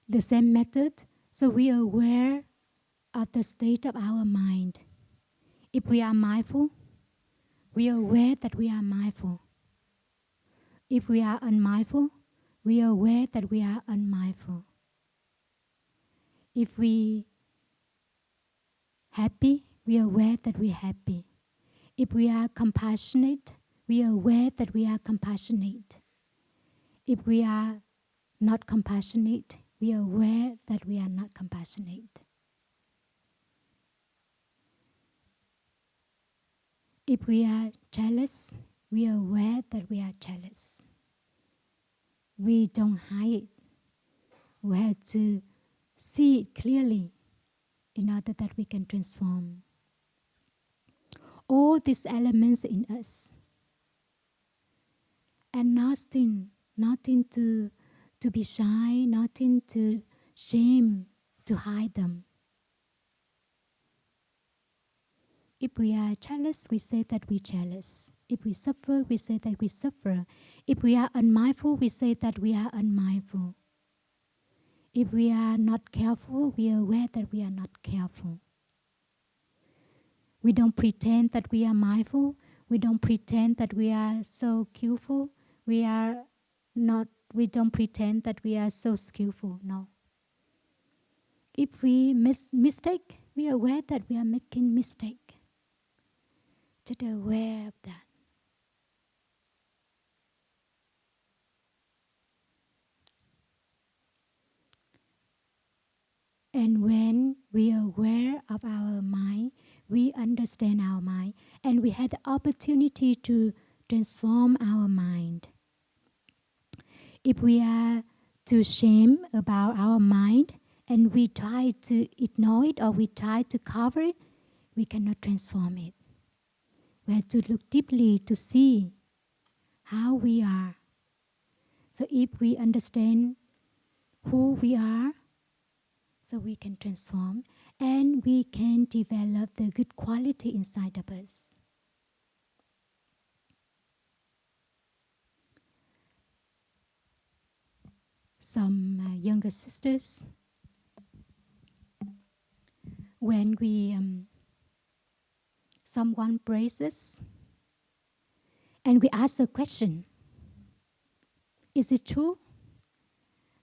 The same method, so we are aware of the state of our mind. If we are mindful, we are aware that we are mindful. If we are unmindful, we are aware that we are unmindful. If we happy, we are aware that we are happy. If we are compassionate, we are aware that we are compassionate. If we are not compassionate, we are aware that we are not compassionate. If we are jealous, we are aware that we are jealous. We don't hide it. We have to see it clearly in order that we can transform. All these elements in us. And nothing to be shy, nothing to shame, to hide them. If we are jealous, we say that we jealous. If we suffer, we say that we suffer. If we are unmindful, we say that we are unmindful. If we are not careful, we are aware that we are not careful. We don't pretend that we are mindful. We don't pretend that we are so skillful. We don't pretend that we are so skillful. No. If we mistake, we are aware that we are making mistake. Just aware of that. And when we are aware of our mind, we understand our mind, and we have the opportunity to transform our mind. If we are too ashamed about our mind, and we try to ignore it or we try to cover it, we cannot transform it. We have to look deeply to see how we are. So if we understand who we are, so we can transform and we can develop the good quality inside of us. Some younger sisters, when someone praises and we ask a question, is it true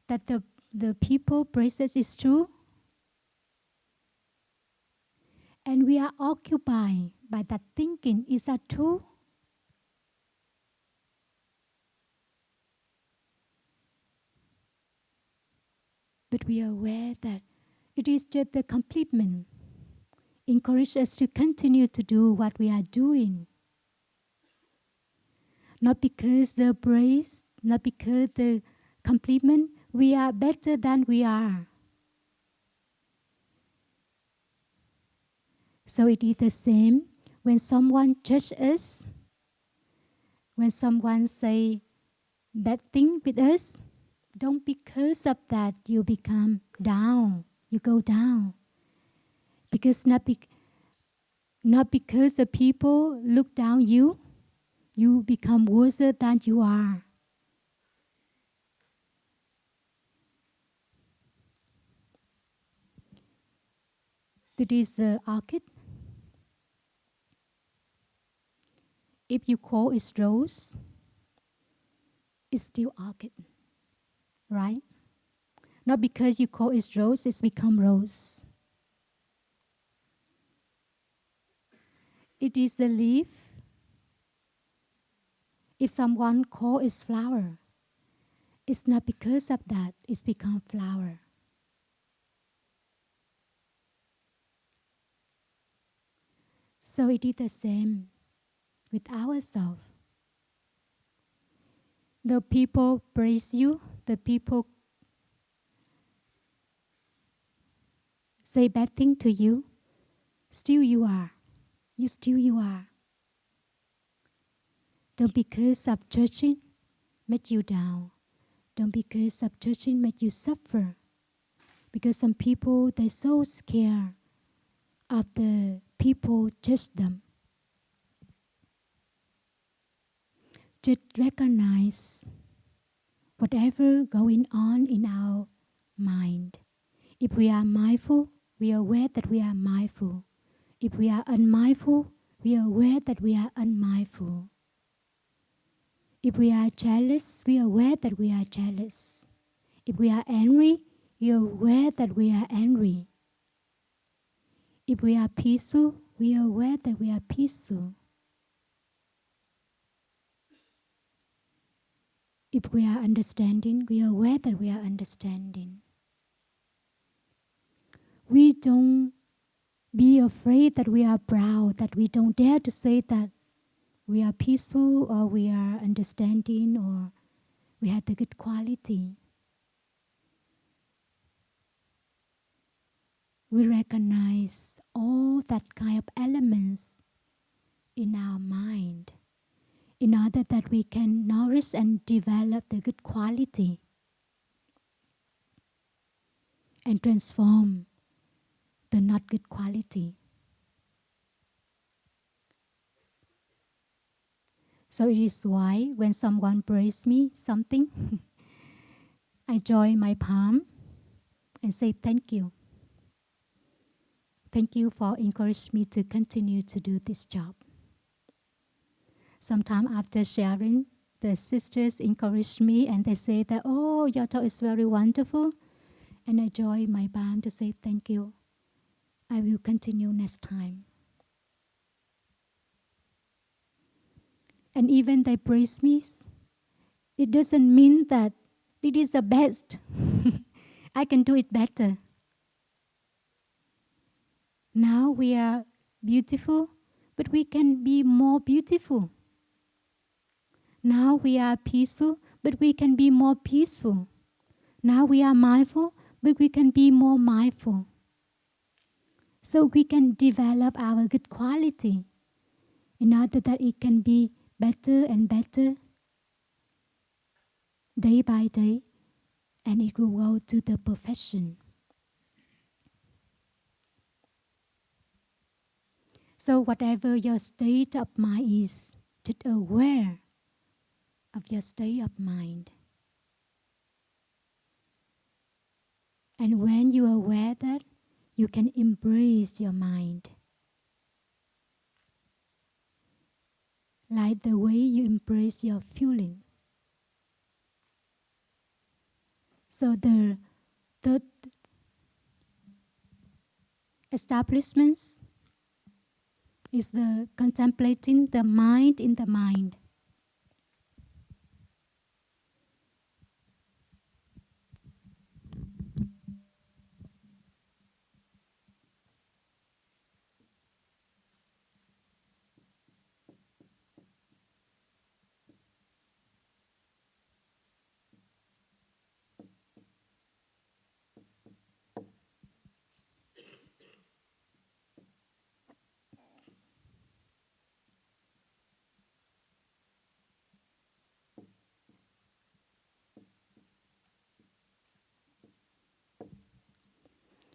that the people praises is true? And we are occupied by that thinking, is that true? But we are aware that it is just the complement. Encourage us to continue to do what we are doing. Not because the praise, not because the compliment, we are better than we are. So it is the same when someone judges us, when someone say bad thing with us, don't because of that you become down, you go down. Because not because the people look down you become worse than you are. That is the orchid. If you call it rose, it's still orchid, right? Not because you call it rose, it's become rose. It is the leaf. If someone calls it flower, it's not because of that, it's become flower. So it is the same with ourselves. The people praise you, the people say bad thing to you, still you are. You are. Don't because of judging make you down. Don't because of judging make you suffer. Because some people, they're so scared of the people judge them. Just recognize whatever going on in our mind. If we are mindful, we are aware that we are mindful. If we are unmindful, we are aware that we are unmindful. If we are jealous, we are aware that we are jealous. If we are angry, we are aware that we are angry. If we are peaceful, we are aware that we are peaceful. If we are understanding, we are aware that we are understanding. We don't be afraid that we are proud, that we don't dare to say that we are peaceful or we are understanding or we have the good quality. We recognize all that kind of elements in our mind in order that we can nourish and develop the good quality and transform the not good quality. So it is why when someone praises me something, I join my palm and say thank you. Thank you for encouraging me to continue to do this job. Sometime after sharing, the sisters encourage me and they say that, oh, your talk is very wonderful. And I join my palm to say thank you. I will continue next time. And even they praise me, it doesn't mean that it is the best. I can do it better. Now we are beautiful, but we can be more beautiful. Now we are peaceful, but we can be more peaceful. Now we are mindful, but we can be more mindful. So we can develop our good quality in order that it can be better and better day by day, and it will go to the perfection. So whatever your state of mind is, just aware of your state of mind. And when you are aware that, you can embrace your mind. Like the way you embrace your feeling. So the third establishment is the contemplating the mind in the mind.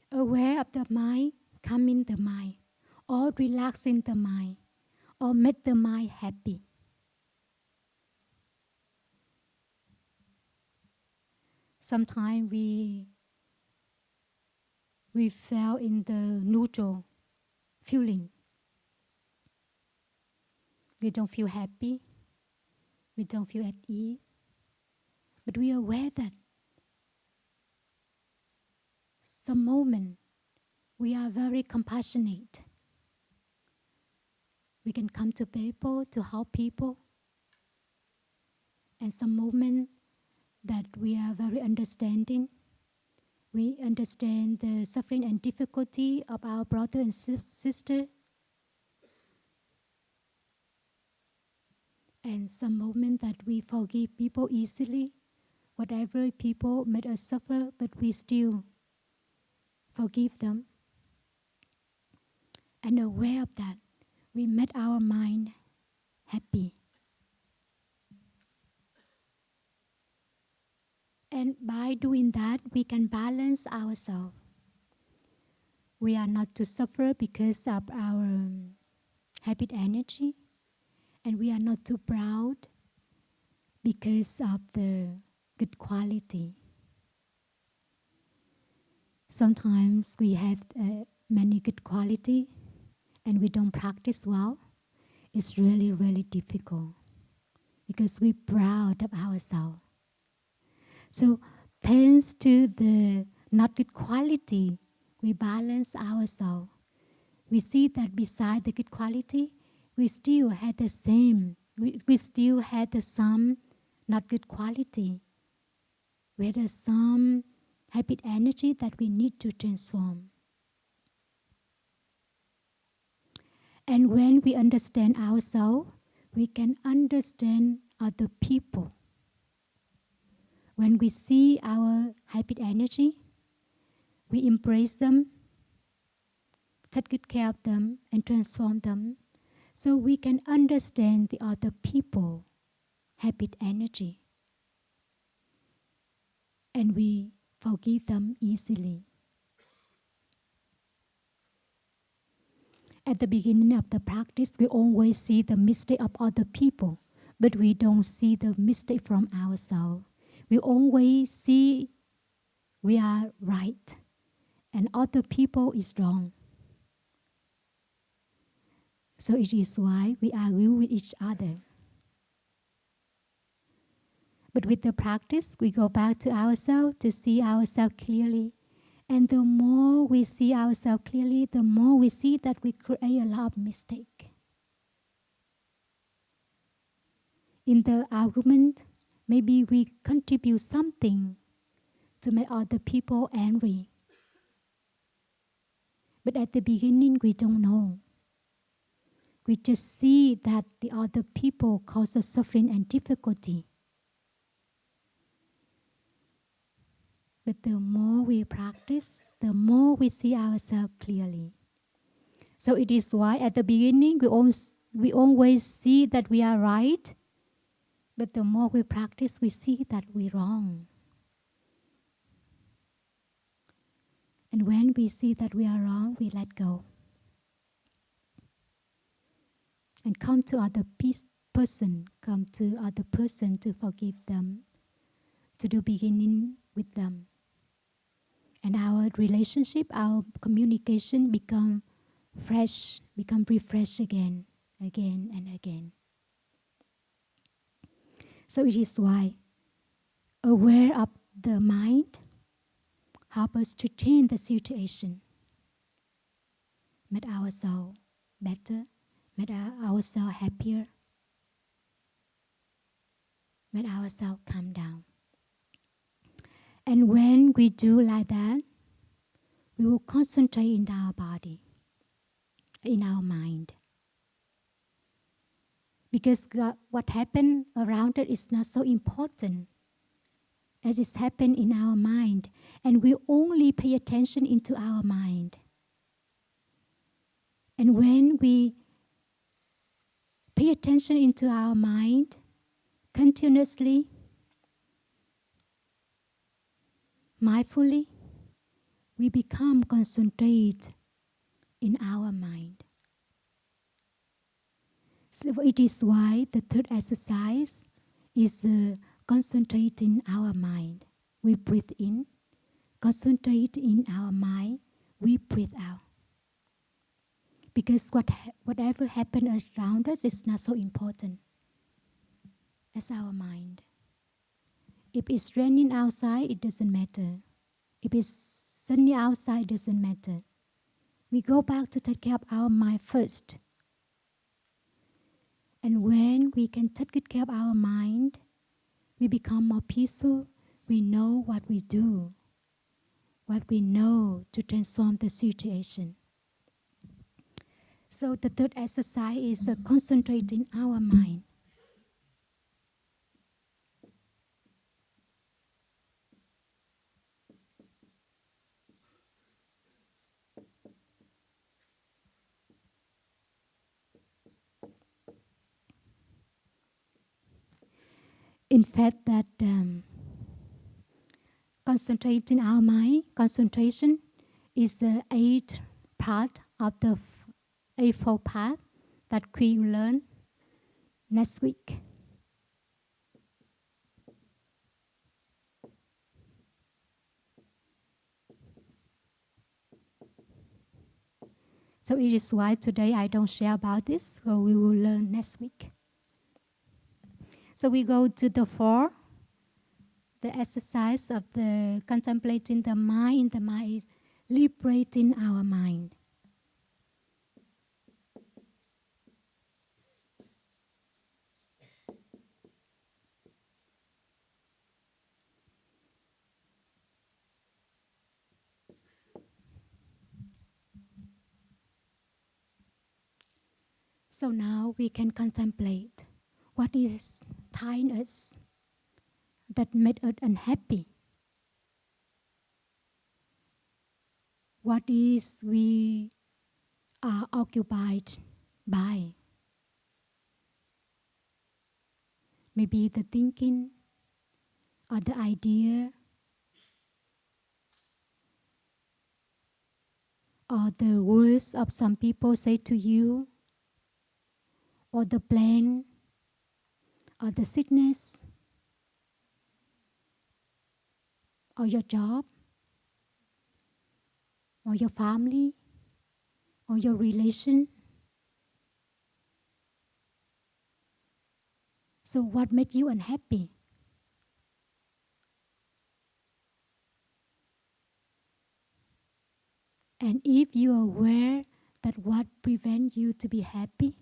Aware of the mind, calming the mind, or relaxing the mind, or make the mind happy. Sometimes we fell in the neutral feeling. We don't feel happy. We don't feel at ease. But we are aware that some moment we are very compassionate. We can come to people to help people. And some moment that we are very understanding. We understand the suffering and difficulty of our brother and sister. And some moment that we forgive people easily. Whatever people made us suffer, but we still forgive them. And aware of that, we made our mind happy. And by doing that, we can balance ourselves. We are not to suffer because of our habit energy. And we are not too proud because of the good quality. Sometimes we have many good quality and we don't practice well. It's really, really difficult because we're proud of ourselves. So thanks to the not good quality, we balance ourselves. We see that beside the good quality, we still had the same. We still had the some not good quality. We had some habit energy that we need to transform. And when we understand ourselves, we can understand other people. When we see our habit energy, we embrace them, take good care of them, and transform them, so we can understand the other people habit energy. And we forgive them easily. At the beginning of the practice, we always see the mistake of other people, but we don't see the mistake from ourselves. We always see we are right and other people is wrong. So it is why we argue with each other. But with the practice, we go back to ourselves to see ourselves clearly. And the more we see ourselves clearly, the more we see that we create a lot of mistakes. In the argument, maybe we contribute something to make other people angry. But at the beginning, we don't know. We just see that the other people cause us suffering and difficulty. But the more we practice, the more we see ourselves clearly. So it is why at the beginning, we always see that we are right. But the more we practice, we see that we're wrong. And when we see that we are wrong, we let go. And come to other person to forgive them, to do beginning with them. And our relationship, our communication become fresh, become refreshed again and again. So it is why aware of the mind help us to change the situation, make ourselves better, make ourselves happier, make ourselves calm down. And when we do like that, we will concentrate in our body, in our mind. Because what happened around it is not so important as it's happened in our mind. And we only pay attention into our mind. And when we pay attention into our mind continuously, mindfully, we become concentrated in our mind. So it is why the third exercise is concentrating our mind. We breathe in, concentrate in our mind, we breathe out. Because whatever happens around us is not so important as our mind. If it's raining outside, it doesn't matter. If it's sunny outside, it doesn't matter. We go back to take care of our mind first. And when we can take good care of our mind, we become more peaceful. We know what we do, what we know to transform the situation. So the third exercise is concentrating our mind. In fact, that concentrating our mind, concentration is the eighth part of the Eightfold Path that we learn next week. So it is why today I don't share about this, so we will learn next week. So we go to the 4. The exercise of the contemplating the mind in the mind is liberating our mind. So now we can contemplate what is tying us, that made us unhappy. What is we are occupied by. Maybe the thinking or the idea or the words of some people say to you, or the plan or the sickness or your job or your family or your relation. So what made you unhappy? And if you are aware that what prevents you to be happy,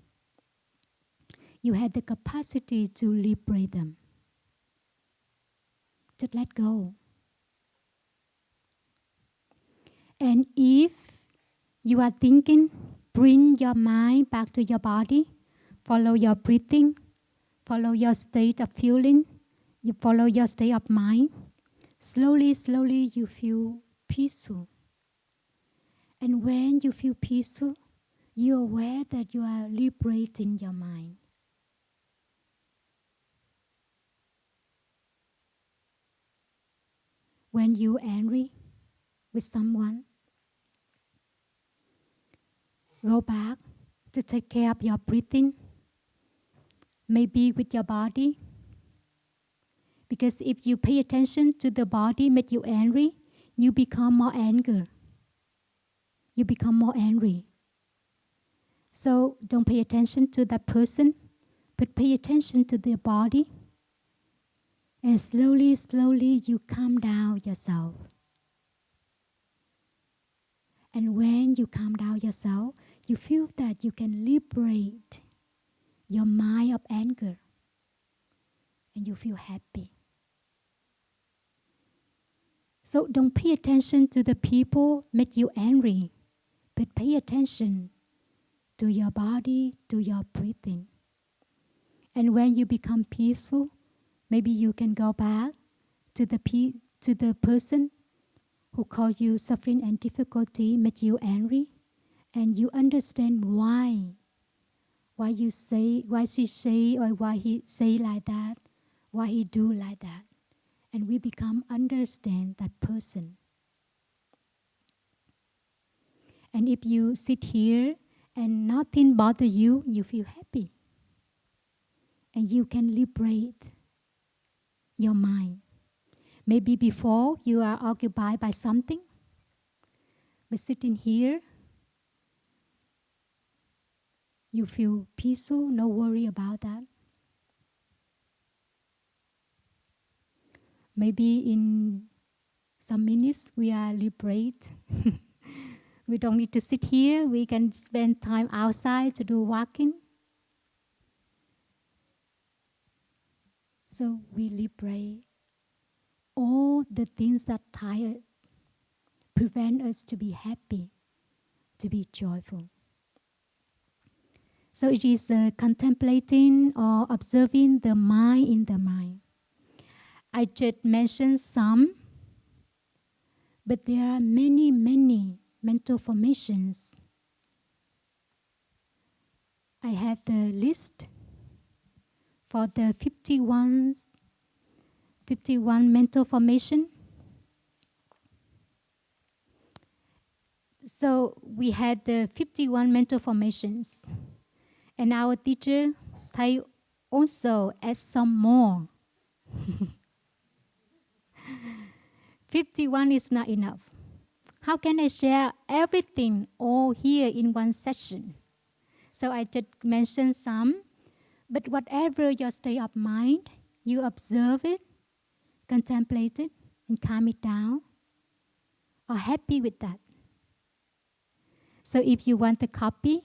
you have the capacity to liberate them. Just let go. And if you are thinking, bring your mind back to your body, follow your breathing, follow your state of feeling, you follow your state of mind. Slowly, slowly you feel peaceful. And when you feel peaceful, you're aware that you are liberating your mind. When you're angry with someone, go back to take care of your breathing, maybe with your body. Because if you pay attention to the body make you angry, you become more angry. You become more angry. So don't pay attention to that person, but pay attention to the body. And slowly, slowly you calm down yourself. And when you calm down yourself, you feel that you can liberate your mind of anger. And you feel happy. So don't pay attention to the people make you angry, but pay attention to your body, to your breathing. And when you become peaceful, maybe you can go back to the person who called you suffering and difficulty, make you angry, and you understand why she say, or why he say like that, why he do like that. And we become understand that person. And if you sit here and nothing bother you, you feel happy. And you can liberate your mind. Maybe before you are occupied by something, but sitting here, you feel peaceful, no worry about that. Maybe in some minutes we are liberate. We don't need to sit here. We can spend time outside to do walking. So we liberate all the things that tire, prevent us to be happy, to be joyful. So it is contemplating or observing the mind in the mind. I just mentioned some, but there are many, many mental formations. I have the list for the 51 mental formation. So we had the 51 mental formations. And our teacher, Thầy also add some more. 51 is not enough. How can I share everything all here in one session? So I just mentioned some, but whatever your state of mind, you observe it, contemplate it, and calm it down, or happy with that. So if you want a copy,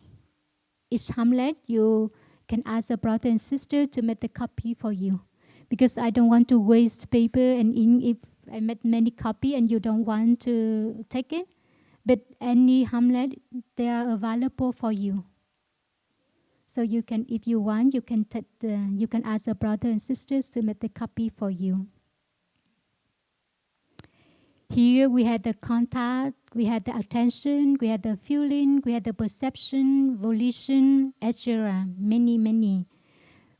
each Hamlet, you can ask a brother and sister to make the copy for you. Because I don't want to waste paper and ink if I made many copy and you don't want to take it. But any Hamlet, they are available for you. So you can, if you want, you can ask a brother and sisters to make the copy for you. Here we had the contact, we had the attention, we had the feeling, we had the perception, volition, etc. Many.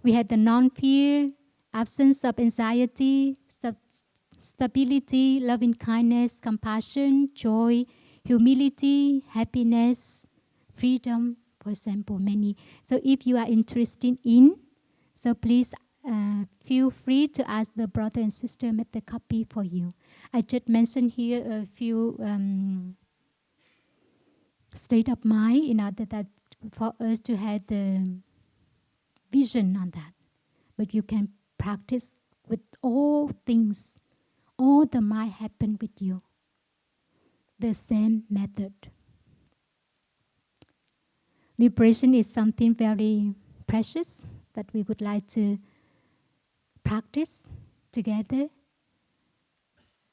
We had the non-fear, absence of anxiety, stability, loving kindness, compassion, joy, humility, happiness, freedom, for example, many. So if you are interested in, so please feel free to ask the brother and sister make the copy for you. I just mentioned here a few state of mind in order that for us to have the vision on that. But you can practice with all things, all the mind happen with you. The same method. Liberation is something very precious that we would like to practice together,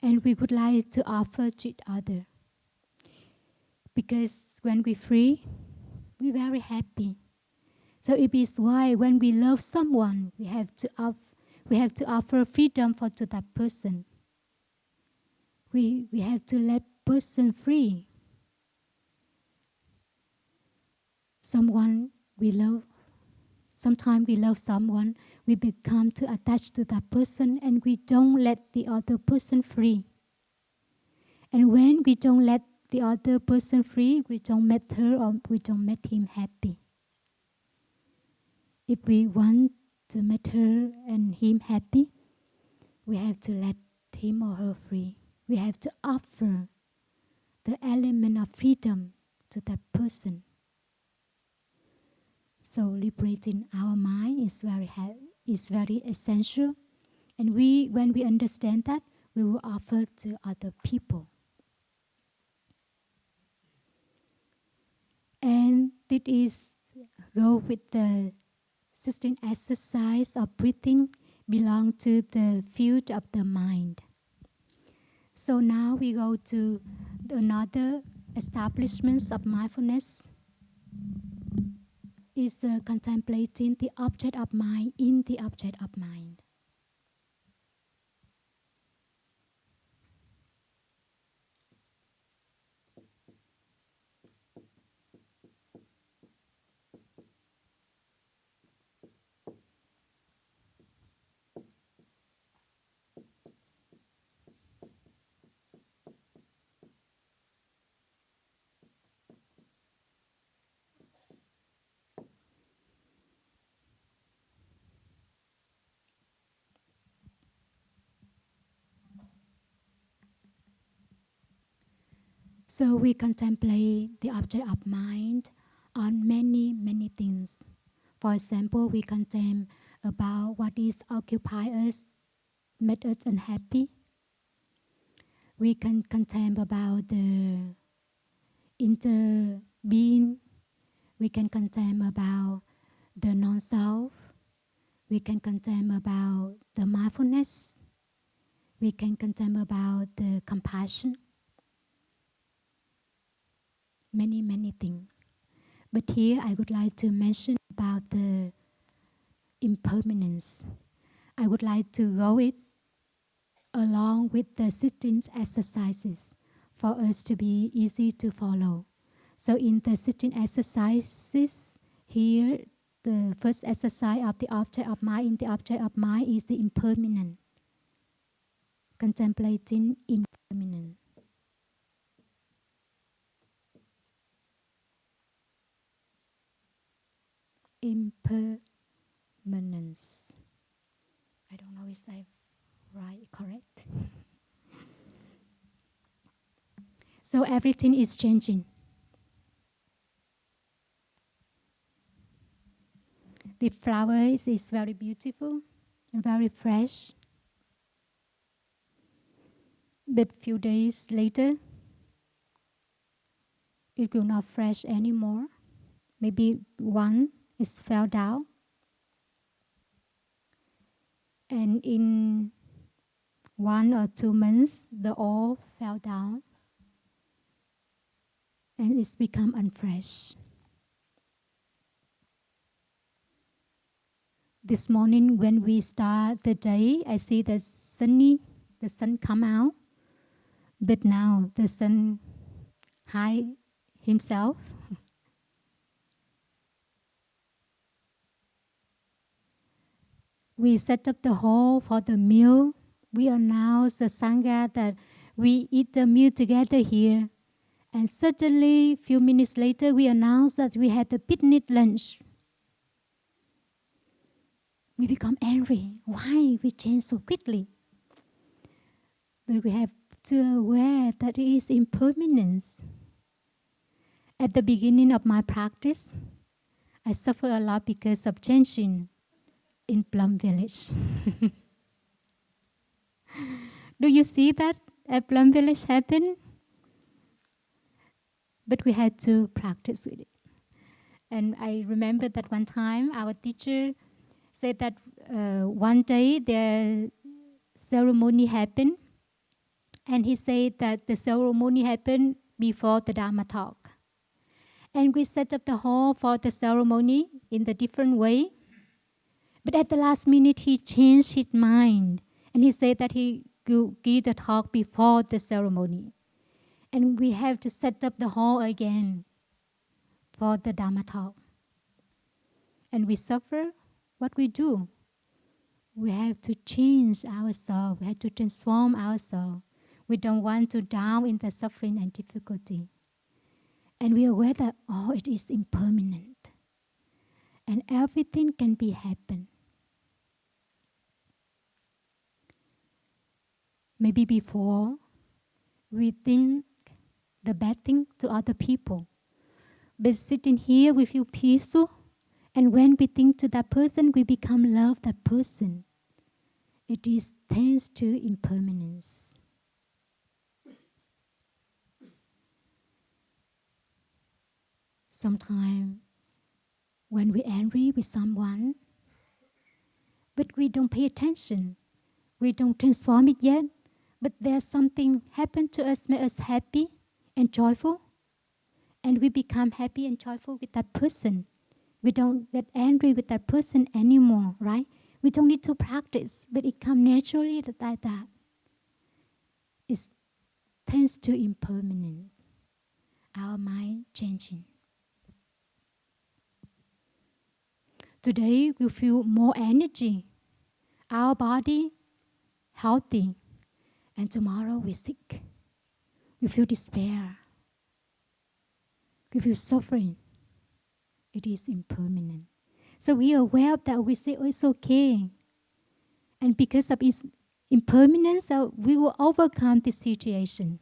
and we would like to offer to each other. Because when we're free, we're very happy. So it is why when we love someone, we have to offer freedom to that person. We have to let person free. Someone we love. Sometimes we love someone, we become too attached to that person and we don't let the other person free. And when we don't let the other person free, we don't make her or we don't make him happy. If we want to make her and him happy, we have to let him or her free. We have to offer the element of freedom to that person. So liberating our mind is very essential. And when we understand that, we will offer to other people. And this is go with the 16 exercise of breathing belong to the field of the mind. So now we go to another establishments of mindfulness. Is contemplating the object of mind in the object of mind. So we contemplate the object of mind on many things. For example, we contemplate about what is occupy us, make us unhappy. We can contemplate about the interbeing. We can contemplate about the non-self. We can contemplate about the mindfulness. We can contemplate about the compassion. Many things. But here I would like to mention about the impermanence. I would like to go it along with the sitting exercises for us to be easy to follow. So in the sitting exercises, here the first exercise of the object of mind in the object of mind is the impermanent. Contemplating impermanent. Impermanence. I don't know if I'm correct. So everything is changing. The flowers is very beautiful and very fresh. But few days later, it will not fresh anymore. Maybe one is fell down. And in 1 or 2 months, the all fell down. And it's become unfresh. This morning when we start the day, I see the sun come out. But now the sun hide himself. We set up the hall for the meal. We announce the Sangha that we eat the meal together here. And suddenly, a few minutes later, we announce that we had a picnic lunch. We become angry. Why we change so quickly? But we have to aware that it is impermanence. At the beginning of my practice, I suffer a lot because of changing in Plum village. Do you see that at Plum village happen? But we had to practice with it. And I remember that one time our teacher said that one day the ceremony happened. And he said that the ceremony happened before the Dharma talk. And we set up the hall for the ceremony in the different way. But at the last minute, he changed his mind. And he said that he will give the talk before the ceremony. And we have to set up the hall again for the Dharma talk. And we suffer. What we do? We have to change ourselves. We have to transform ourselves. We don't want to drown in the suffering and difficulty. And we are aware that, it is impermanent. And everything can be happen. Maybe before, we think the bad thing to other people. But sitting here, we feel peaceful. And when we think to that person, we become love that person. It is thanks to impermanence. Sometimes when we're angry with someone, but we don't pay attention, we don't transform it yet, but there's something happened to us, make us happy and joyful, and we become happy and joyful with that person. We don't get angry with that person anymore, right? We don't need to practice, but it comes naturally like that. It's thanks to impermanence, our mind changing. Today we feel more energy, our body healthy, and tomorrow we're sick. We feel despair. We feel suffering. It is impermanent. So we are aware of that. We say, it's okay. And because of its impermanence, we will overcome this situation.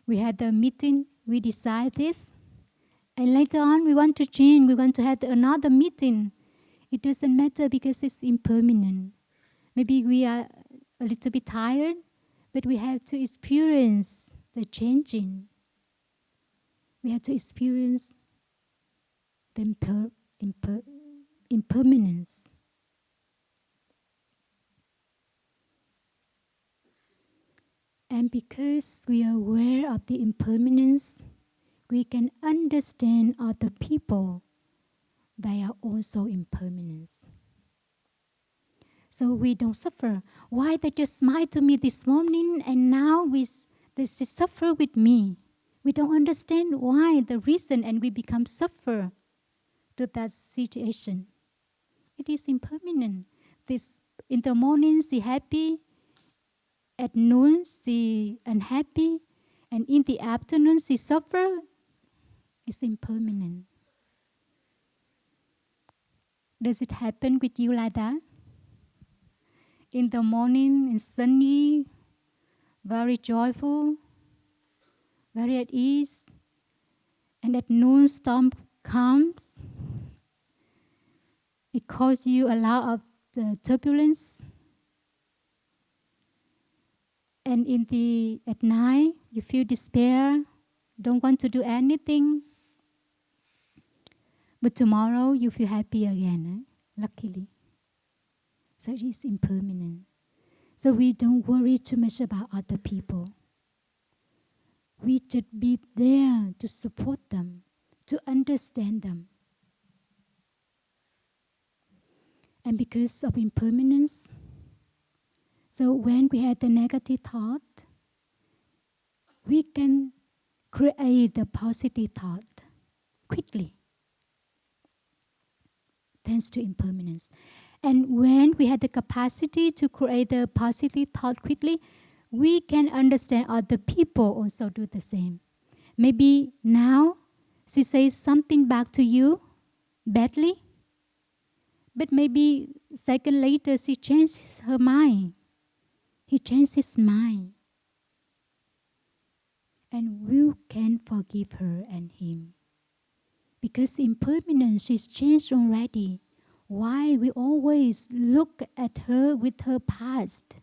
We had a meeting. We decide this. And later on, we want to change. We want to have another meeting. It doesn't matter because it's impermanent. Maybe we are a little bit tired, but we have to experience the changing. We have to experience the impermanence. And because we are aware of the impermanence, we can understand other people. They are also impermanent. So we don't suffer. Why they just smiled to me this morning and now they suffer with me? We don't understand why, the reason, and we become suffer to that situation. It is impermanent. In the morning she happy, at noon she unhappy, and in the afternoon she suffer. It's impermanent. Does it happen with you like that? In the morning, it's sunny, very joyful, very at ease. And at noon, storm comes. It causes you a lot of the turbulence. And at night, you feel despair, don't want to do anything. But tomorrow, you feel happy again, luckily. So it is impermanent. So we don't worry too much about other people. We just be there to support them, to understand them. And because of impermanence, so when we have the negative thought, we can create the positive thought quickly, thanks to impermanence. And when we have the capacity to create the positive thought quickly, we can understand other people also do the same. Maybe now she says something back to you badly, but maybe a second later she changes her mind. He changed his mind. And we can forgive her and him. Because impermanence, she's changed already. Why we always look at her with her past?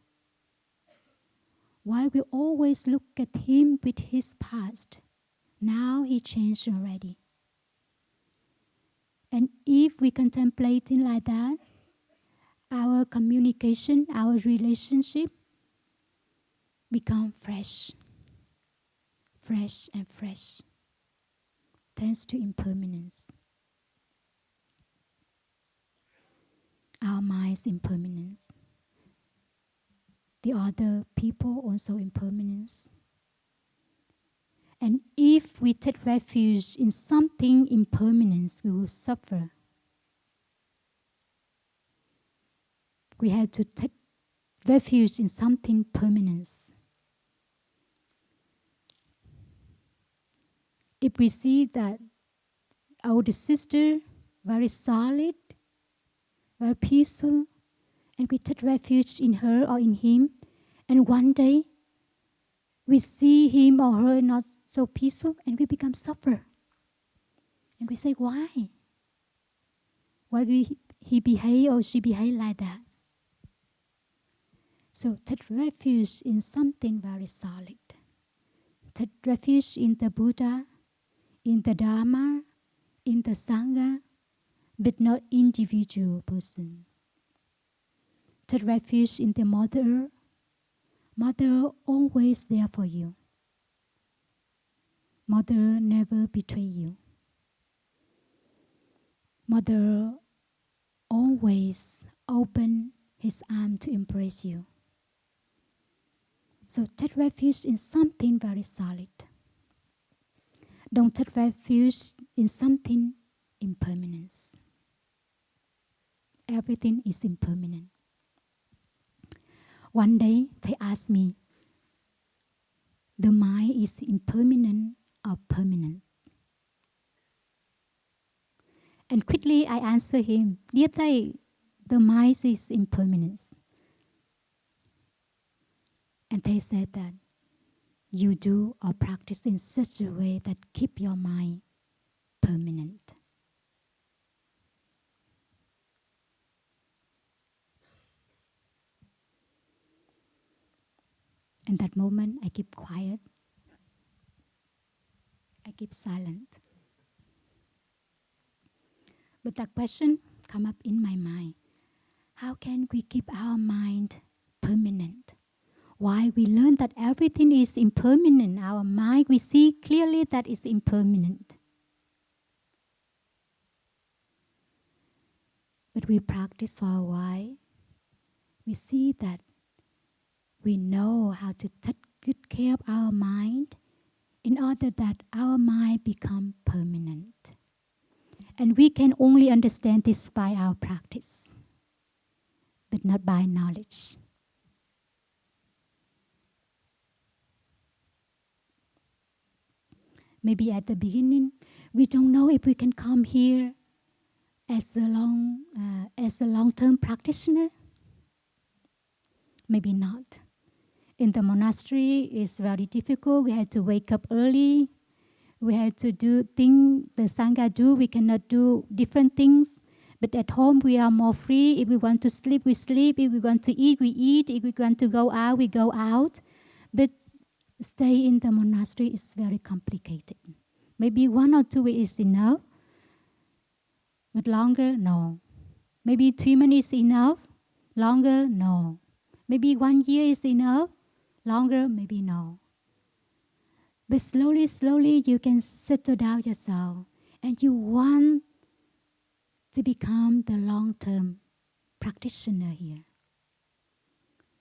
Why we always look at him with his past? Now he changed already. And if we contemplating like that, our communication, our relationship become fresh and fresh, thanks to impermanence. Our mind's impermanence. The other people also impermanence. And if we take refuge in something impermanence, we will suffer. We have to take refuge in something permanence. If we see that our sister very solid, very peaceful, and we take refuge in her or in him, and one day we see him or her not so peaceful, and we become suffer. And we say, why? Why he behave or she behave like that? So take refuge in something very solid. Take refuge in the Buddha, in the Dharma, in the Sangha, but not individual person. Take refuge in the Mother. Mother always there for you. Mother never betray you. Mother always open his arm to embrace you. So take refuge in something very solid. Don't take refuge in something impermanence. Everything is impermanent. One day they asked me, the mind is impermanent or permanent? And quickly I answered him, dear Thầy, the mind is impermanence. And they said that you do or practice in such a way that keep your mind permanent. In that moment, I keep quiet. I keep silent. But that question come up in my mind. How can we keep our mind permanent? Why we learn that everything is impermanent. Our mind, we see clearly that it's impermanent. But we practice for a while. We see that we know how to take good care of our mind in order that our mind become permanent. And we can only understand this by our practice, but not by knowledge. Maybe at the beginning, we don't know if we can come here as a long-term practitioner. Maybe not. In the monastery, it's very difficult. We have to wake up early. We have to do things the Sangha do. We cannot do different things. But at home, we are more free. If we want to sleep, we sleep. If we want to eat, we eat. If we want to go out, we go out. But stay in the monastery is very complicated. Maybe 1 or 2 weeks is enough. But longer, no. Maybe 3 months is enough. Longer, no. Maybe 1 year is enough. Longer, maybe no. But slowly, slowly, you can settle down yourself. And you want to become the long-term practitioner here.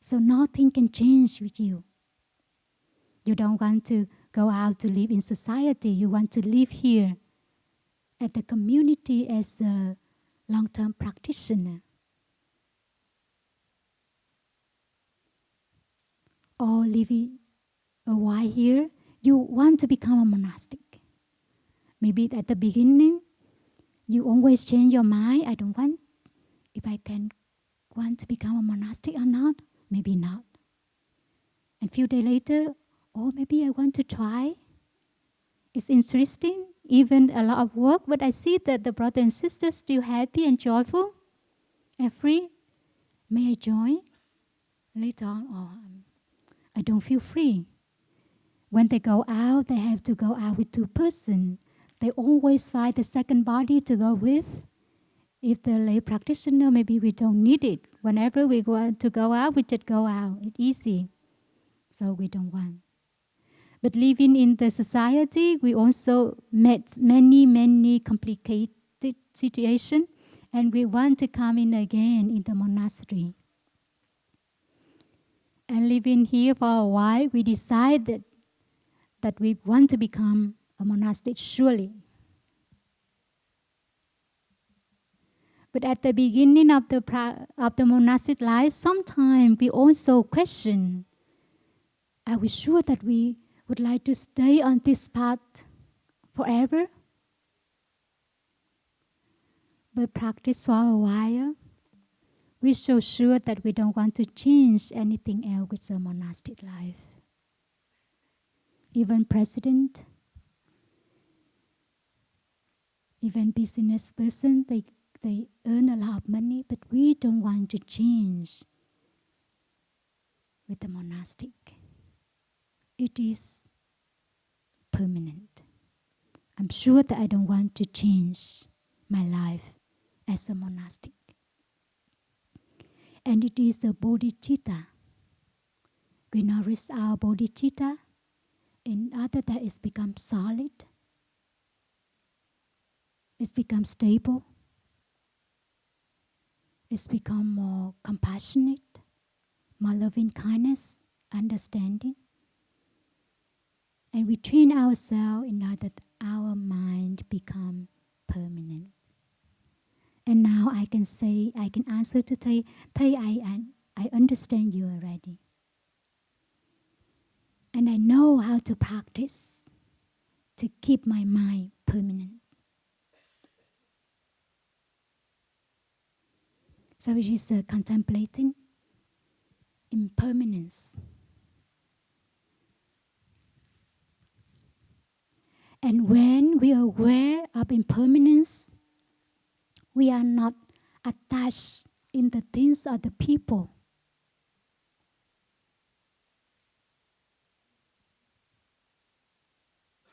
So nothing can change with you. You don't want to go out to live in society. You want to live here at the community as a long-term practitioner. Or living a while here, you want to become a monastic. Maybe at the beginning, you always change your mind. I don't want, if I can want to become a monastic or not, maybe not. And few days later, maybe I want to try. It's interesting, even a lot of work, but I see that the brothers and sisters still happy and joyful and free. May I join? Later on, I don't feel free. When they go out, they have to go out with 2 persons. They always find the second body to go with. If the lay practitioner, maybe we don't need it. Whenever we want to go out, we just go out. It's easy. So we don't want. But living in the society, we also met many complicated situations. And we want to come in again in the monastery. And living here for a while, we decided that we want to become a monastic surely. But at the beginning of the monastic life, sometimes we also question, are we sure that we would like to stay on this path forever? But practice for a while, we're so sure that we don't want to change anything else with the monastic life. Even president, even business person, they earn a lot of money, but we don't want to change with the monastic. It is permanent. I'm sure that I don't want to change my life as a monastic. And it is the bodhicitta. We nourish our bodhicitta. In order that it's become solid, it's become stable, it's become more compassionate, more loving kindness, understanding. And we train ourselves in order that our mind become permanent. And now I can say, I can answer to Thầy, I understand you already. And I know how to practice to keep my mind permanent. So it is contemplating impermanence. And when we are aware of impermanence, we are not attached in the things of the people.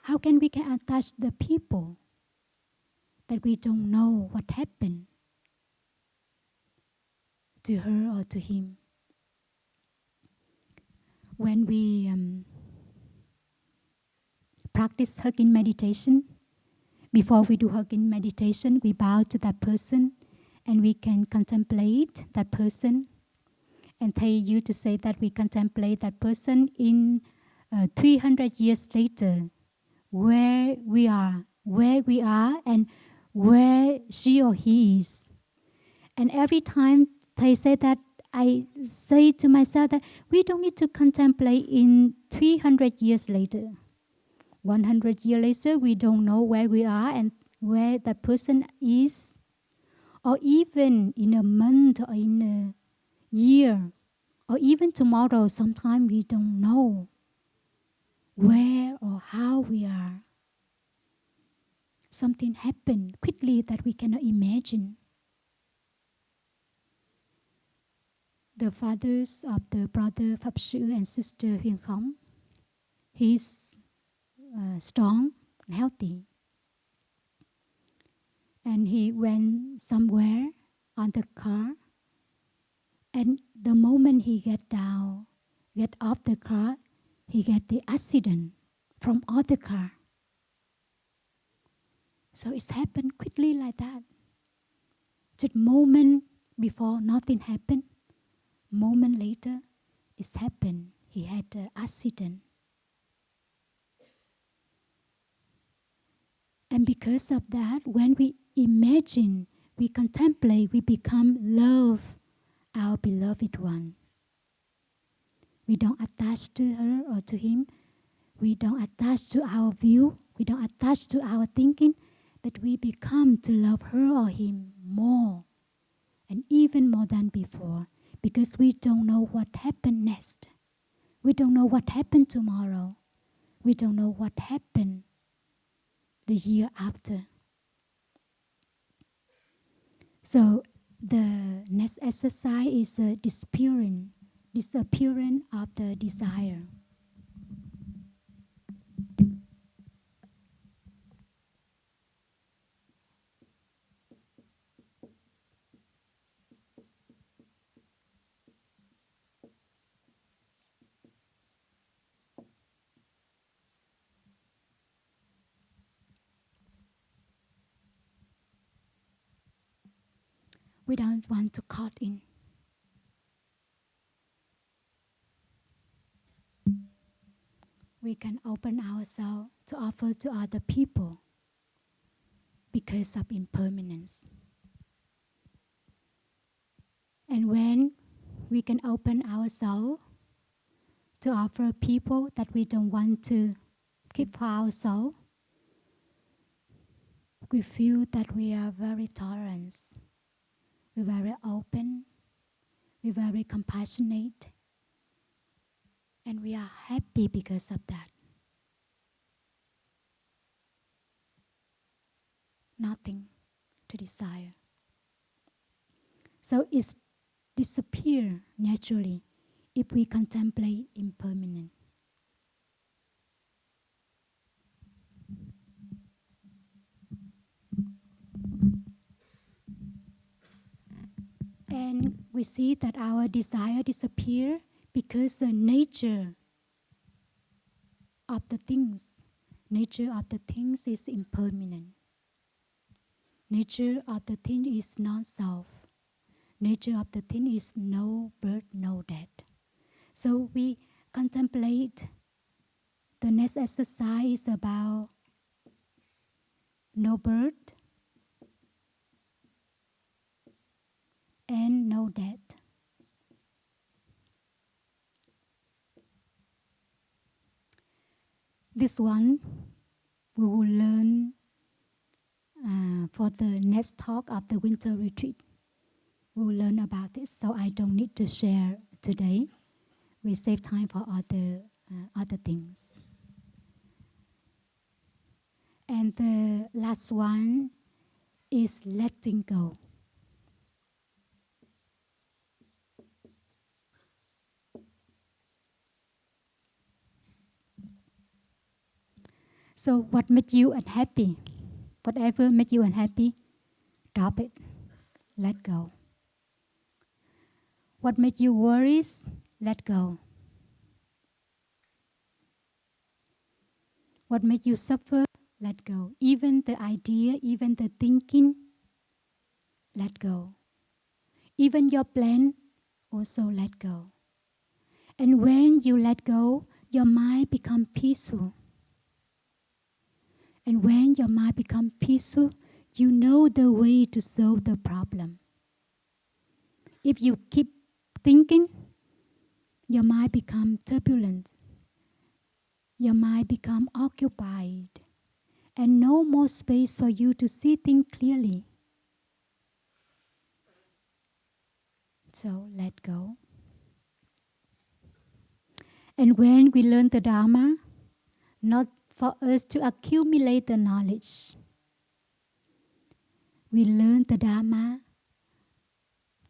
How can we attach the people that we don't know what happened to her or to him? When we practice hugging meditation, before we do hugging meditation, we bow to that person and we can contemplate that person. And Thầy used to say that we contemplate that person in 300 years later, where we are, and where she or he is. And every time Thầy say that, I say to myself that we don't need to contemplate in 300 years later. 100 years later, we don't know where we are and where that person is. Or even in a month or in a year Or even tomorrow, sometimes we don't know where or how we are. Something happened quickly that we cannot imagine. The fathers of the brother Pháp Sư and sister Huyền Khóng, he's strong and healthy. And he went somewhere on the car. And the moment he get off the car, he get the accident from other car. So it's happened quickly like that. Just moment before, nothing happened. Moment later, it's happened. He had an accident. And because of that, when we imagine, we contemplate, we become love our beloved one. We don't attach to her or to him. We don't attach to our view. We don't attach to our thinking. But we become to love her or him more. And even more than before. Because we don't know what happened next. We don't know what happened tomorrow. We don't know what happened the year after. So the next exercise is a disappearance of the desire. We don't want to caught in. We can open ourselves to offer to other people because of impermanence. And when we can open ourselves to offer people that we don't want to keep for ourselves, we feel that we are very tolerant, we're very open, we're very compassionate, and we are happy because of that. Nothing to desire. So it's disappear naturally if we contemplate impermanence. And we see that our desire disappear because the nature of the things is impermanent. Nature of the thing is non-self. Nature of the thing is no birth, no death. So we contemplate. The next exercise is about no birth and no death. This one we will learn for the next talk of the winter retreat. We will learn about this, so I don't need to share today. We save time for other things. And the last one is letting go. So what made you unhappy? Whatever made you unhappy, drop it. Let go. What made you worry? Let go. What made you suffer? Let go. Even the idea, even the thinking, let go. Even your plan, also let go. And when you let go, your mind becomes peaceful. And when your mind becomes peaceful, you know the way to solve the problem. If you keep thinking, your mind becomes turbulent. Your mind becomes occupied. And no more space for you to see things clearly. So let go. And when we learn the Dharma, not for us to accumulate the knowledge. We learn the Dharma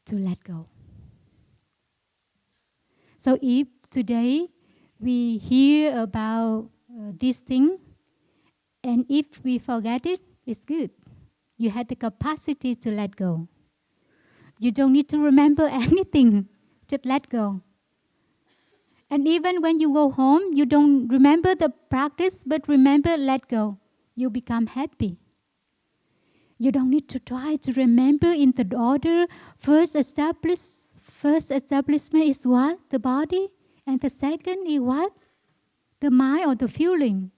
to let go. So if today we hear about this thing, and if we forget it, it's good. You have the capacity to let go. You don't need to remember anything. Just let go. And even when you go home, you don't remember the practice, but remember, let go. You become happy. You don't need to try to remember in the order. First establishment is what? The body. And the second is what? The mind or the feeling.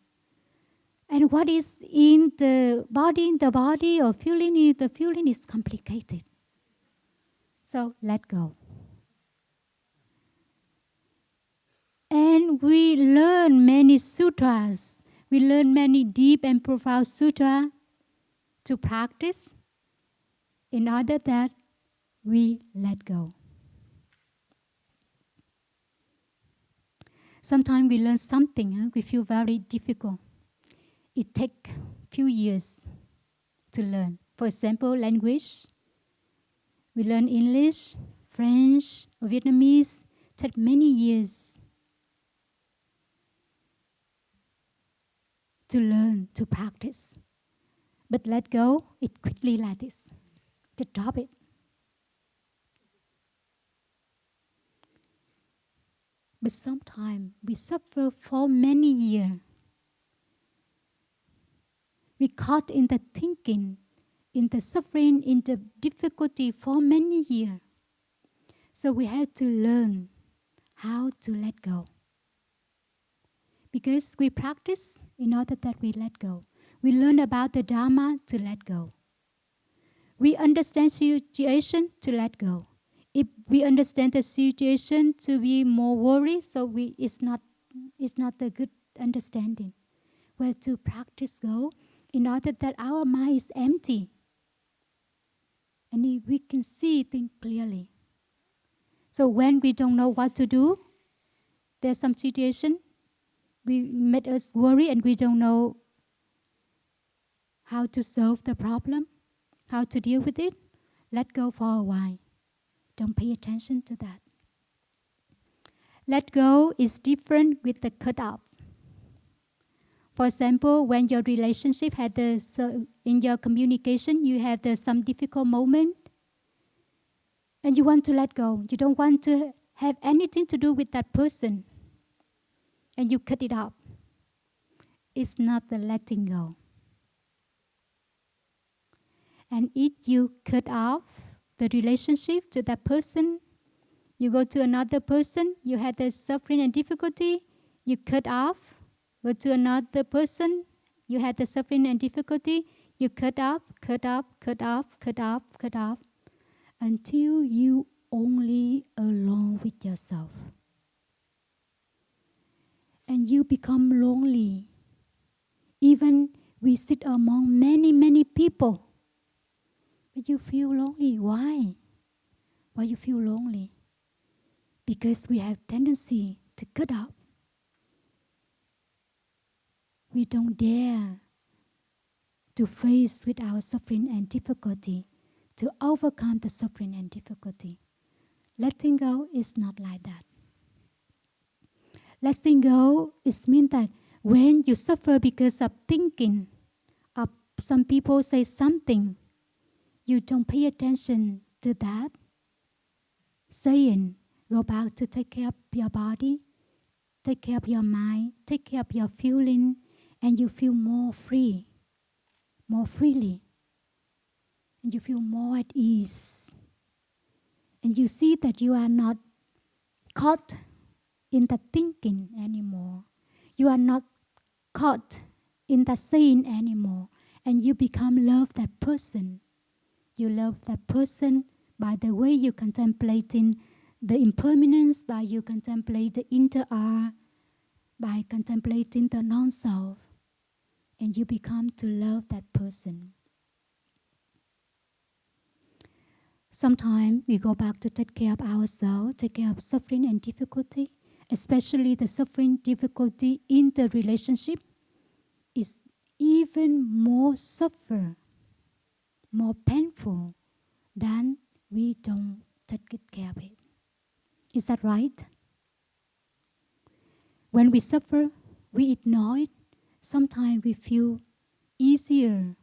And what is in the body or feeling in the feeling is complicated. So let go. And we learn many sutras. We learn many deep and profound sutras to practice in order that we let go. Sometimes we learn something, we feel very difficult. It takes few years to learn. For example, language. We learn English, French, or Vietnamese. Take many years to learn, to practice. But let go, it quickly like this. Just drop it. But sometimes we suffer for many years. We caught in the thinking, in the suffering, in the difficulty for many years. So we have to learn how to let go. Because we practice in order that we let go. We learn about the Dharma to let go. We understand situation to let go. If we understand the situation to be more worried, so it's not a good understanding. We have to practice go in order that our mind is empty. And we can see things clearly. So when we don't know what to do, there's some situation we make us worry and we don't know how to solve the problem, how to deal with it. Let go for a while. Don't pay attention to that. Let go is different with the cut off. For example, when your relationship had in your communication, you have some difficult moment, and you want to let go. You don't want to have anything to do with that person, and you cut it off. It's not the letting go. And if you cut off the relationship to that person, you go to another person, you had the suffering and difficulty, you cut off. Go to another person, you had the suffering and difficulty, you cut off, until you only alone with yourself. And you become lonely. Even we sit among many, many people, but you feel lonely. Why? Why you feel lonely? Because we have tendency to cut off. We don't dare to face with our suffering and difficulty, to overcome the suffering and difficulty. Letting go is not like that. Letting go is mean that when you suffer because of thinking, of some people say something, you don't pay attention to that saying. Go back to take care of your body, take care of your mind, take care of your feeling, and you feel more free, more freely. And you feel more at ease. And you see that you are not caught in the thinking anymore. You are not caught in the saying anymore. And you become love that person. You love that person by the way you contemplating the impermanence, by you contemplate the inter-art, by contemplating the non-self. And you become to love that person. Sometimes we go back to take care of ourselves, take care of suffering and difficulty, especially the suffering difficulty in the relationship, is even more suffer, more painful than we don't take good care of it. Is that right? When we suffer, we ignore it. Sometimes we feel easier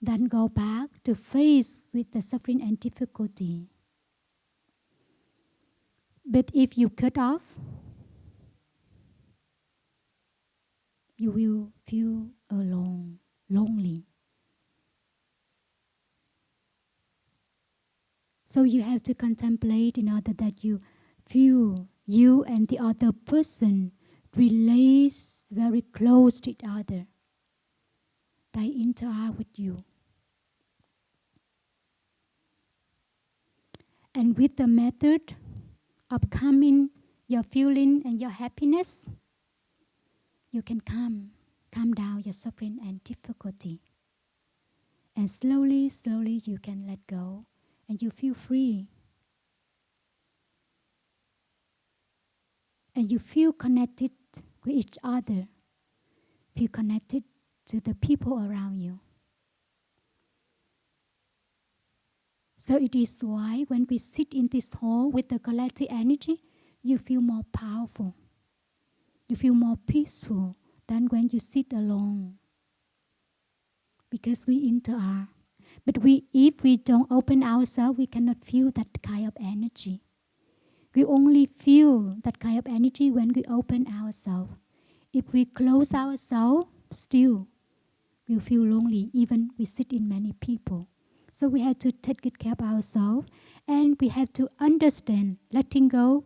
than go back to face with the suffering and difficulty. But if you cut off, you will feel alone, lonely. So you have to contemplate in order that you feel you and the other person relates very close to each other. They interact with you. And with the method of calming your feeling and your happiness, you can calm down your suffering and difficulty. And slowly, slowly you can let go and you feel free. And you feel connected with each other. Feel connected to the people around you. So it is why when we sit in this hall with the collective energy, you feel more powerful. You feel more peaceful than when you sit alone. Because we interact. But if we don't open ourselves, we cannot feel that kind of energy. We only feel that kind of energy when we open ourselves. If we close ourselves, still we'll feel lonely, even we sit in many people. So we have to take good care of ourselves, and we have to understand letting go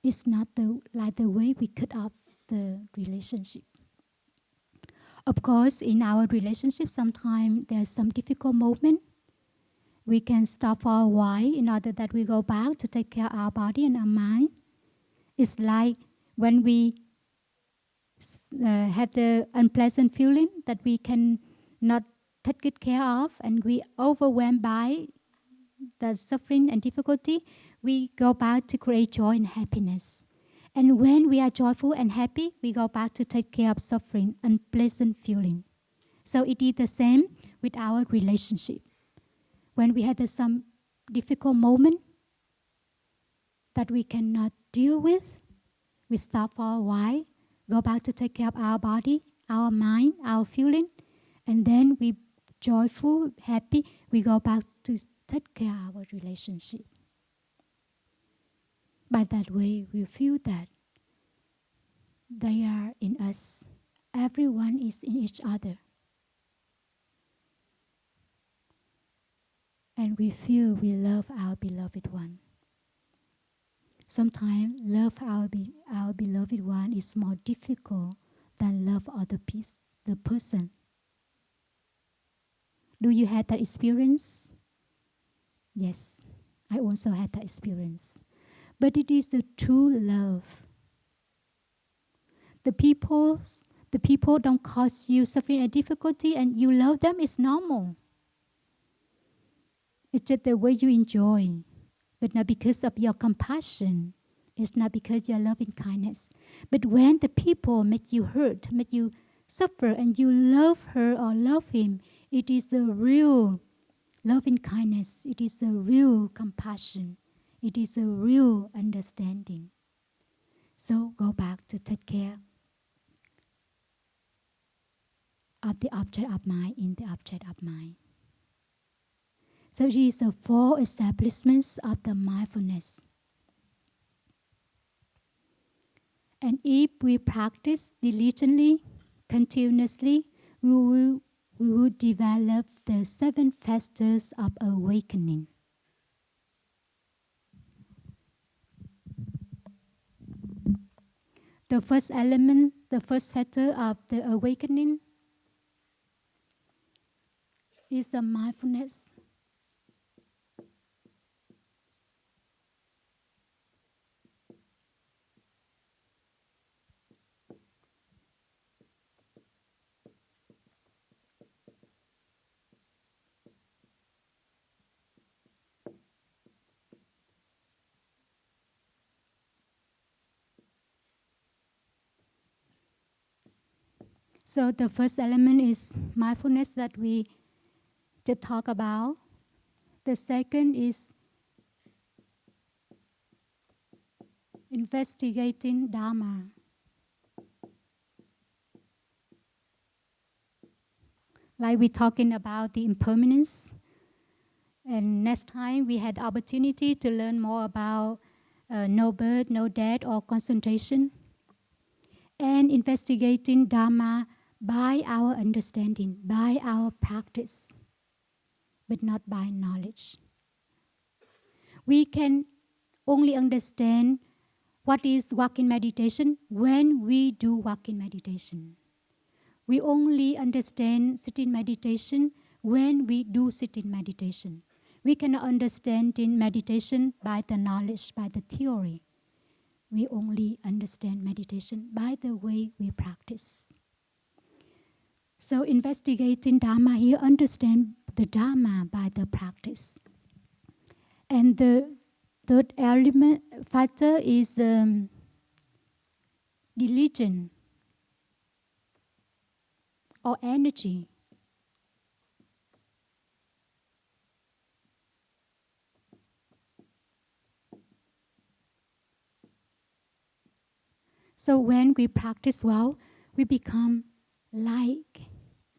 is not like the way we cut off the relationship. Of course, in our relationship, sometimes there's some difficult moment. We can stop for a while in order that we go back to take care of our body and our mind. It's like when we have the unpleasant feeling that we can not take good care of, and we overwhelmed by the suffering and difficulty, we go back to create joy and happiness. And when we are joyful and happy, we go back to take care of suffering, unpleasant feeling. So it is the same with our relationship. When we have some difficult moment that we cannot deal with, we stop for a while, go back to take care of our body, our mind, our feeling, and then we joyful, happy, we go back to take care of our relationship. By that way, we feel that they are in us. Everyone is in each other. And we feel we love our beloved one. Sometimes love our beloved one is more difficult than love the person. Do you have that experience? Yes, I also had that experience. But it is the true love. The people don't cause you suffering and difficulty, and you love them, it's normal. It's just the way you enjoy, but not because of your compassion. It's not because your loving kindness. But when the people make you hurt, make you suffer, and you love her or love him, it is a real loving kindness. It is a real compassion. It is a real understanding. So go back to take care of the object of mind in the object of mind. So it is the 4 establishments of the mindfulness. And if we practice diligently, continuously, we will develop the 7 factors of awakening. The first element, the first factor of the awakening is the mindfulness. So the first element is mindfulness that we just talk about. The second is investigating Dharma. Like we're talking about the impermanence. And next time we had the opportunity to learn more about no birth, no death, or concentration. And investigating Dharma by our understanding, by our practice, but not by knowledge. We can only understand what is walking meditation when we do walking meditation. We only understand sitting meditation when we do sitting meditation. We cannot understand in meditation by the knowledge, by the theory. We only understand meditation by the way we practice. So investigating Dharma here, understand the Dharma by the practice. And the third element factor is diligence or energy. So when we practice well, we become like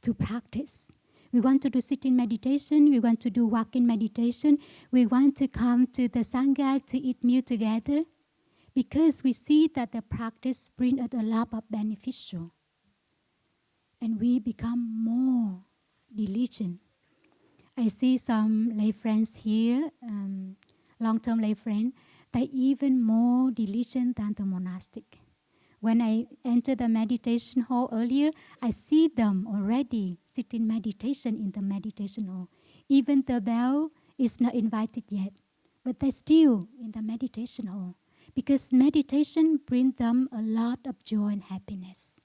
to practice. We want to do sitting meditation, we want to do walking meditation, we want to come to the Sangha to eat meal together because we see that the practice brings us a lot of beneficial. And we become more diligent. I see some lay friends here, long-term lay friends, they're even more diligent than the monastic. When I entered the meditation hall earlier, I see them already sitting meditation in the meditation hall. Even the bell is not invited yet, but they're still in the meditation hall because meditation brings them a lot of joy and happiness,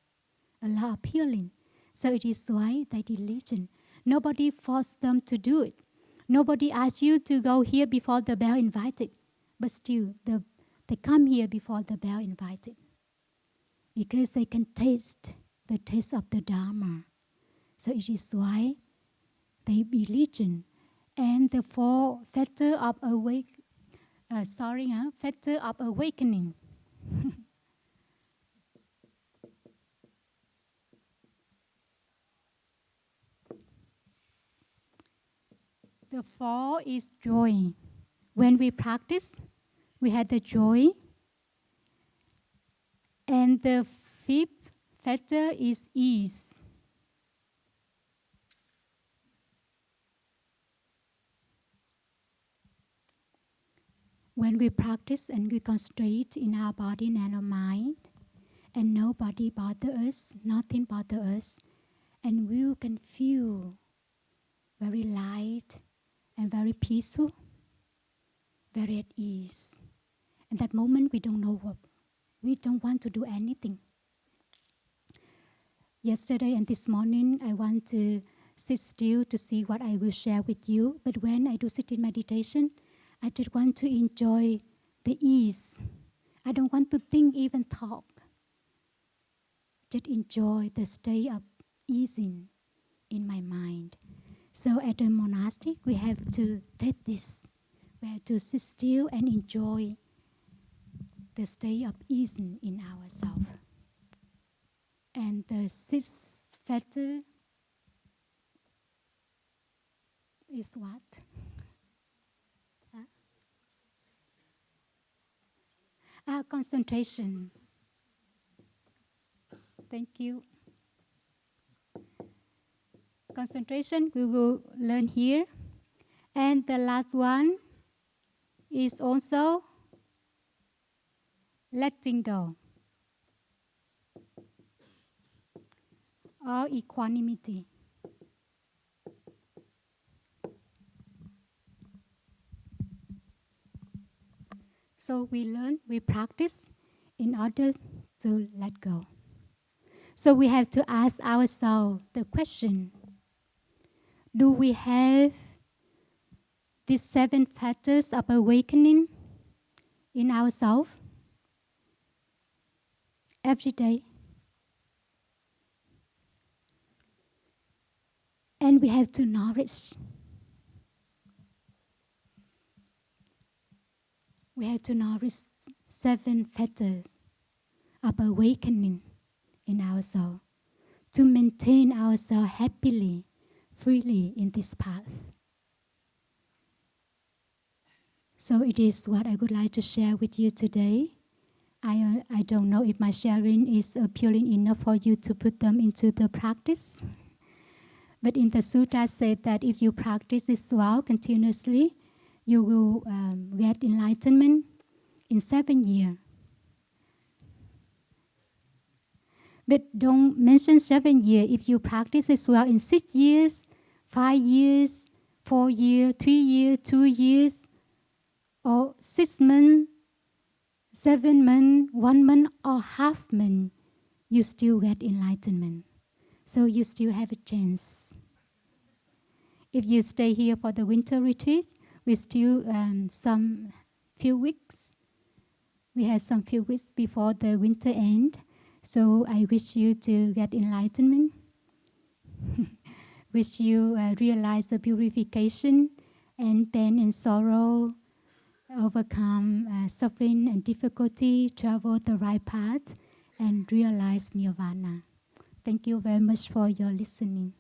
a lot of healing. So it is why they're diligent. Nobody forced them to do it. Nobody asked you to go here before the bell invited, but still they come here before the bell invited. Because they can taste the taste of the Dharma. So it is why they be diligent. And the four factor of factor of awakening. The four is joy. When we practice, we have the joy. And the fifth factor is ease. When we practice and we concentrate in our body and our mind, and nobody bothers us, nothing bothers us, and we can feel very light and very peaceful, very at ease. And that moment we don't know what, we don't want to do anything. Yesterday and this morning, I want to sit still to see what I will share with you. But when I do sitting meditation, I just want to enjoy the ease. I don't want to think, even talk. Just enjoy the state of easing in my mind. So at the monastic, we have to take this. We have to sit still and enjoy the state of easing in ourselves. And the sixth factor is what? Concentration. Thank you. Concentration we will learn here. And the last one is also letting go or equanimity. So we learn, we practice in order to let go. So we have to ask ourselves the question, do we have these 7 factors of awakening in ourselves every day? we have to nourish. We have to nourish 7 factors of awakening in our soul to maintain ourselves happily, freely in this path. So it is what I would like to share with you today. I don't know if my sharing is appealing enough for you to put them into the practice. But in the Sutta said that if you practice this well continuously, you will get enlightenment in 7 years. But don't mention 7 years. If you practice this well in 6 years, 5 years, 4 years, 3 years, 2 years, or 6 months, 7 months, 1 month, or half month, you still get enlightenment. So you still have a chance. If you stay here for the winter retreat, we still some few weeks. We have some few weeks before the winter end. So I wish you to get enlightenment. Wish you realize the purification and pain and sorrow, overcome suffering and difficulty, travel the right path, and realize nirvana. Thank you very much for your listening.